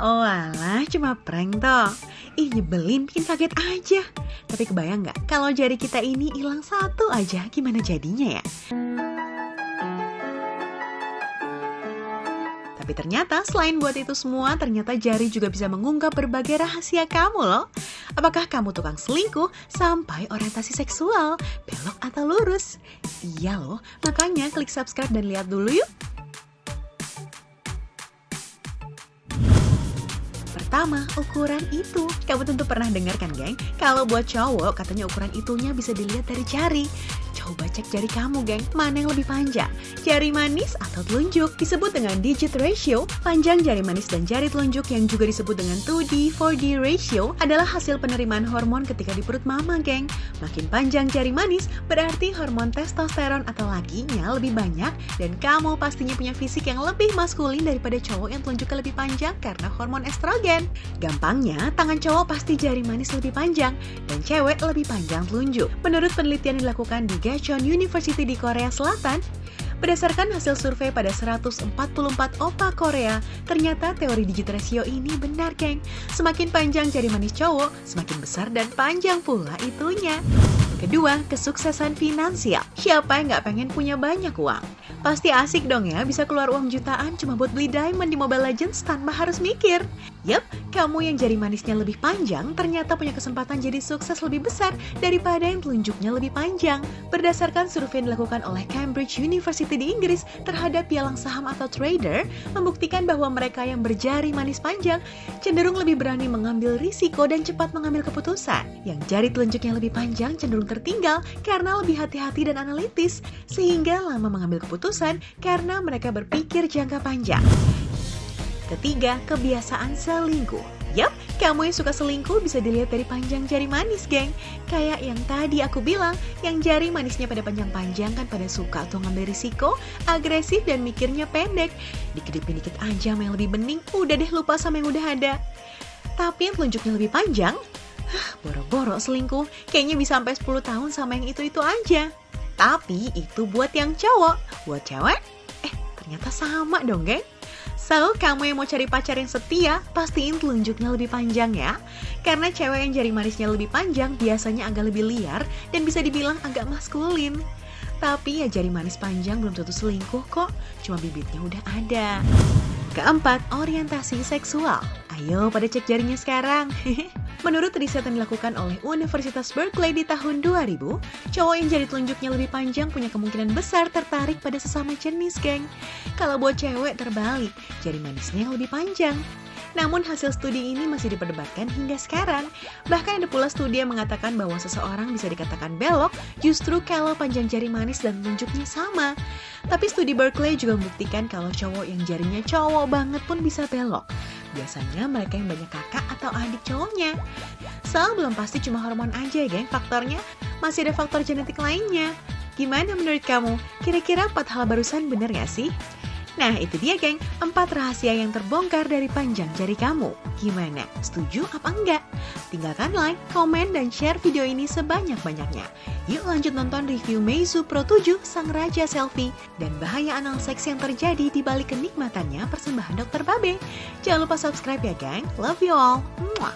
Oh alah, cuma prank toh. Ih nyebelin, bikin kaget aja. Tapi kebayang nggak kalau jari kita ini hilang satu aja, gimana jadinya ya? Tapi ternyata selain buat itu semua, ternyata jari juga bisa mengungkap berbagai rahasia kamu loh. Apakah kamu tukang selingkuh sampai orientasi seksual, belok atau lurus? Iya loh, makanya klik subscribe dan lihat dulu yuk. Pertama, ukuran itu. Kamu tentu pernah dengar kan, geng? Kalau buat cowok, katanya ukuran itunya bisa dilihat dari jari. Coba cek jari kamu, geng. Mana yang lebih panjang? Jari manis atau telunjuk? Disebut dengan digit ratio. Panjang jari manis dan jari telunjuk yang juga disebut dengan 2D, 4D ratio adalah hasil penerimaan hormon ketika di perut mama, geng. Makin panjang jari manis, berarti hormon testosteron atau lakinya lebih banyak dan kamu pastinya punya fisik yang lebih maskulin daripada cowok yang telunjuknya lebih panjang karena hormon estrogen. Gampangnya, tangan cowok pasti jari manis lebih panjang dan cewek lebih panjang telunjuk. Menurut penelitian yang dilakukan di Gachon University di Korea Selatan, berdasarkan hasil survei pada 144 oppa Korea, ternyata teori digit ratio ini benar, geng. Semakin panjang jari manis cowok, semakin besar dan panjang pula itunya. Kedua, kesuksesan finansial. Siapa yang nggak pengen punya banyak uang? Pasti asik dong ya, bisa keluar uang jutaan cuma buat beli diamond di Mobile Legends tanpa harus mikir. Yup, kamu yang jari manisnya lebih panjang ternyata punya kesempatan jadi sukses lebih besar daripada yang telunjuknya lebih panjang. Berdasarkan survei yang dilakukan oleh Cambridge University di Inggris terhadap pialang saham atau trader, membuktikan bahwa mereka yang berjari manis panjang cenderung lebih berani mengambil risiko dan cepat mengambil keputusan. Yang jari telunjuknya lebih panjang cenderung tertinggal karena lebih hati-hati dan analitis, sehingga lama mengambil keputusan karena mereka berpikir jangka panjang. Ketiga, kebiasaan selingkuh. Yap, kamu yang suka selingkuh bisa dilihat dari panjang jari manis, geng. Kayak yang tadi aku bilang, yang jari manisnya pada panjang-panjang kan pada suka tuh ngambil risiko, agresif dan mikirnya pendek. Dikit-dikit dikit aja sama yang lebih bening, udah deh lupa sama yang udah ada. Tapi yang telunjuknya lebih panjang, boro-boro selingkuh, kayaknya bisa sampai 10 tahun sama yang itu-itu aja. Tapi itu buat yang cowok, buat cewek, ternyata sama dong, geng. So, kamu yang mau cari pacar yang setia, pastiin telunjuknya lebih panjang ya. Karena cewek yang jari manisnya lebih panjang biasanya agak lebih liar dan bisa dibilang agak maskulin. Tapi ya jari manis panjang belum tentu selingkuh kok, cuma bibitnya udah ada. Keempat, orientasi seksual. Ayo pada cek jarinya sekarang. Menurut riset yang dilakukan oleh Universitas Berkeley di tahun 2000, cowok yang jari telunjuknya lebih panjang punya kemungkinan besar tertarik pada sesama jenis, geng. Kalau buat cewek terbalik, jari manisnya yang lebih panjang. Namun hasil studi ini masih diperdebatkan hingga sekarang. Bahkan ada pula studi yang mengatakan bahwa seseorang bisa dikatakan belok justru kalau panjang jari manis dan telunjuknya sama. Tapi studi Berkeley juga membuktikan kalau cowok yang jarinya cowok banget pun bisa belok. Biasanya mereka yang banyak kakak atau adik cowoknya. So, belum pasti cuma hormon aja, geng, faktornya. Masih ada faktor genetik lainnya. Gimana menurut kamu? Kira-kira 4 hal barusan bener gak sih? Nah, itu dia, geng, 4 rahasia yang terbongkar dari panjang jari kamu. Gimana? Setuju apa enggak? Tinggalkan like, komen, dan share video ini sebanyak-banyaknya. Yuk lanjut nonton review Meizu Pro 7 Sang Raja Selfie dan bahaya anal seks yang terjadi di balik kenikmatannya persembahan Dr. Babe. Jangan lupa subscribe ya, geng. Love you all. Mwah.